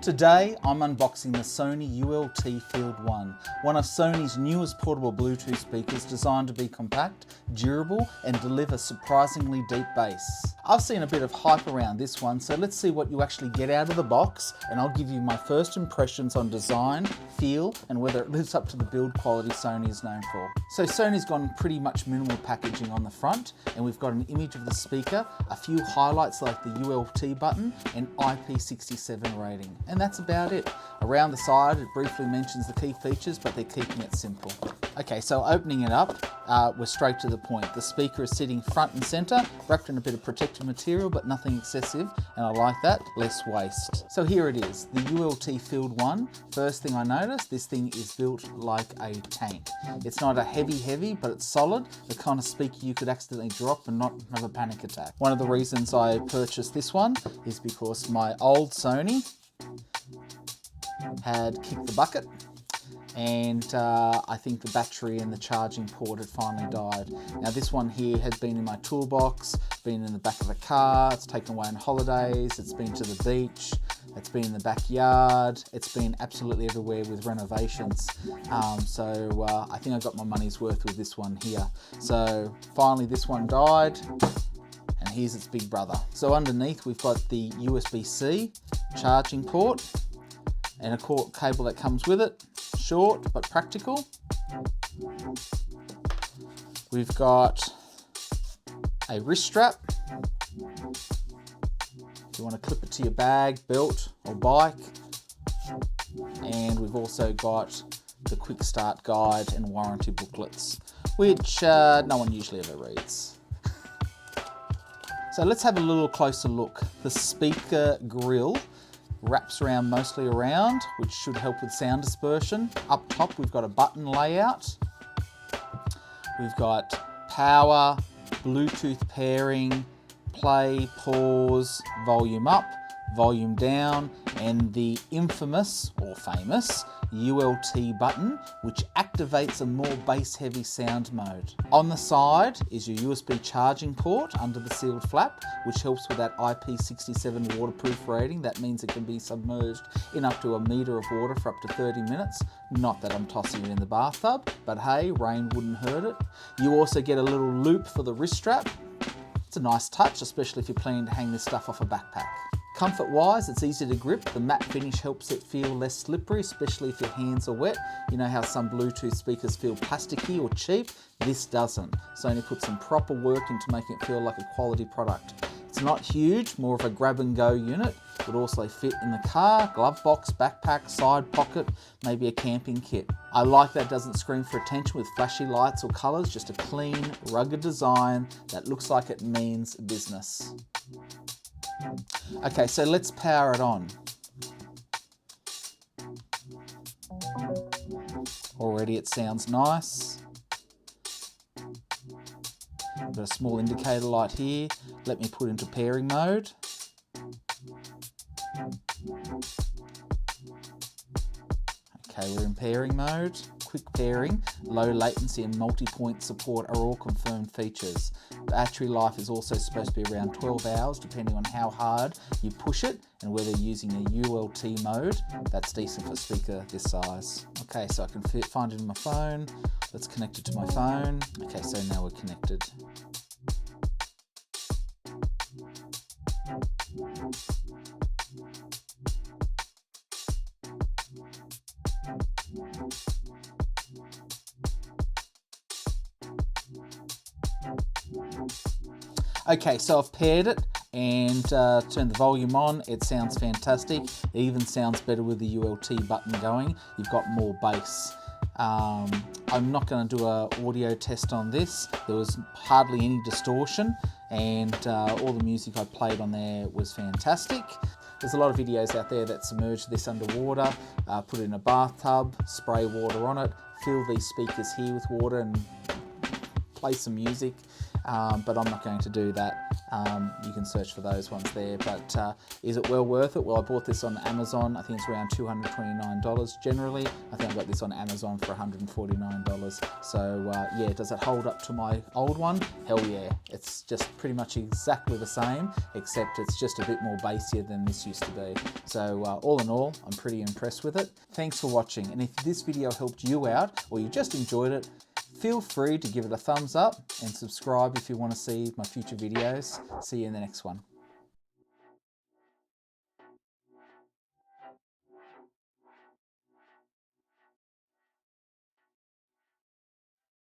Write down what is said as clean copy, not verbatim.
Today I'm unboxing the Sony ULT Field 1, one of Sony's newest portable Bluetooth speakers designed to be compact, durable and deliver surprisingly deep bass. I've seen a bit of hype around this one, so let's see what you actually get out of the box and I'll give you my first impressions on design, feel and whether it lives up to the build quality Sony is known for. So Sony's gone pretty much minimal packaging on the front, and we've got an image of the speaker, a few highlights like the ULT button and IP67 rating. And that's about it. Around the side, it briefly mentions the key features, but they're keeping it simple. Okay, so opening it up, we're straight to the point. The speaker is sitting front and center, wrapped in a bit of protective material, but nothing excessive, and I like that, less waste. So here it is, the ULT Field 1. First thing I noticed, this thing is built like a tank. It's not a heavy, but it's solid, the kind of speaker you could accidentally drop and not have a panic attack. One of the reasons I purchased this one is because my old Sony had kicked the bucket, and I think the battery and the charging port had finally died. Now this one here has been in my toolbox, been in the back of a car, it's taken away on holidays, it's been to the beach, it's been in the backyard, it's been absolutely everywhere with renovations. So I think I got my money's worth with this one here. So finally this one died, and here's its big brother. So underneath we've got the USB-C charging port and a cord cable that comes with it, short but practical. We've got a wrist strap if you want to clip it to your bag, belt or bike, and we've also got the quick start guide and warranty booklets, which no one usually ever reads. So let's have a little closer look. The speaker grille wraps around mostly around, which should help with sound dispersion. Up top we've got a button layout. We've got power, Bluetooth pairing, play, pause, volume up, volume down, and the infamous or famous ULT button, which activates a more bass heavy sound mode. On the side is your USB charging port under the sealed flap, which helps with that IP67 waterproof rating. That means it can be submerged in up to 1 meter of water for up to 30 minutes. Not that I'm tossing it in the bathtub, but hey, rain wouldn't hurt it. You also get a little loop for the wrist strap. It's a nice touch, especially if you're planning to hang this stuff off a backpack. Comfort-wise, it's easy to grip. The matte finish helps it feel less slippery, especially if your hands are wet. You know how some Bluetooth speakers feel plasticky or cheap? This doesn't. Sony put some proper work into making it feel like a quality product. It's not huge, more of a grab-and-go unit. It would also fit in the car, glove box, backpack, side pocket, maybe a camping kit. I like that it doesn't scream for attention with flashy lights or colours, just a clean, rugged design that looks like it means business. Okay, so let's power it on. Already it sounds nice. Got a small indicator light here. Let me put into pairing mode. Okay, we're in pairing mode. Quick pairing, low latency and multi-point support are all confirmed features. Battery life is also supposed to be around 12 hours depending on how hard you push it and whether you're using a ULT mode. That's decent for a speaker this size. Okay, so I can find it in my phone. Let's connect it to my phone. Okay, so now we're connected. Okay, so I've paired it and turned the volume on. It sounds fantastic. It even sounds better with the ULT button going. You've got more bass. I'm not going to do an audio test on this. There was hardly any distortion, and all the music I played on there was fantastic. There's a lot of videos out there that submerge this underwater, put it in a bathtub, spray water on it, fill these speakers here with water and play some music. but I'm not going to do that. You can search for those ones there, but is it well worth it? Well, I bought this on Amazon. I think it's around $229 generally. I think I got this on Amazon for $149. So yeah, does it hold up to my old one? Hell yeah. It's just pretty much exactly the same, except it's just a bit more bassier than this used to be. So all in all, I'm pretty impressed with it. Thanks for watching, and if this video helped you out or you just enjoyed it, feel free to give it a thumbs up and subscribe if you want to see my future videos. See you in the next one.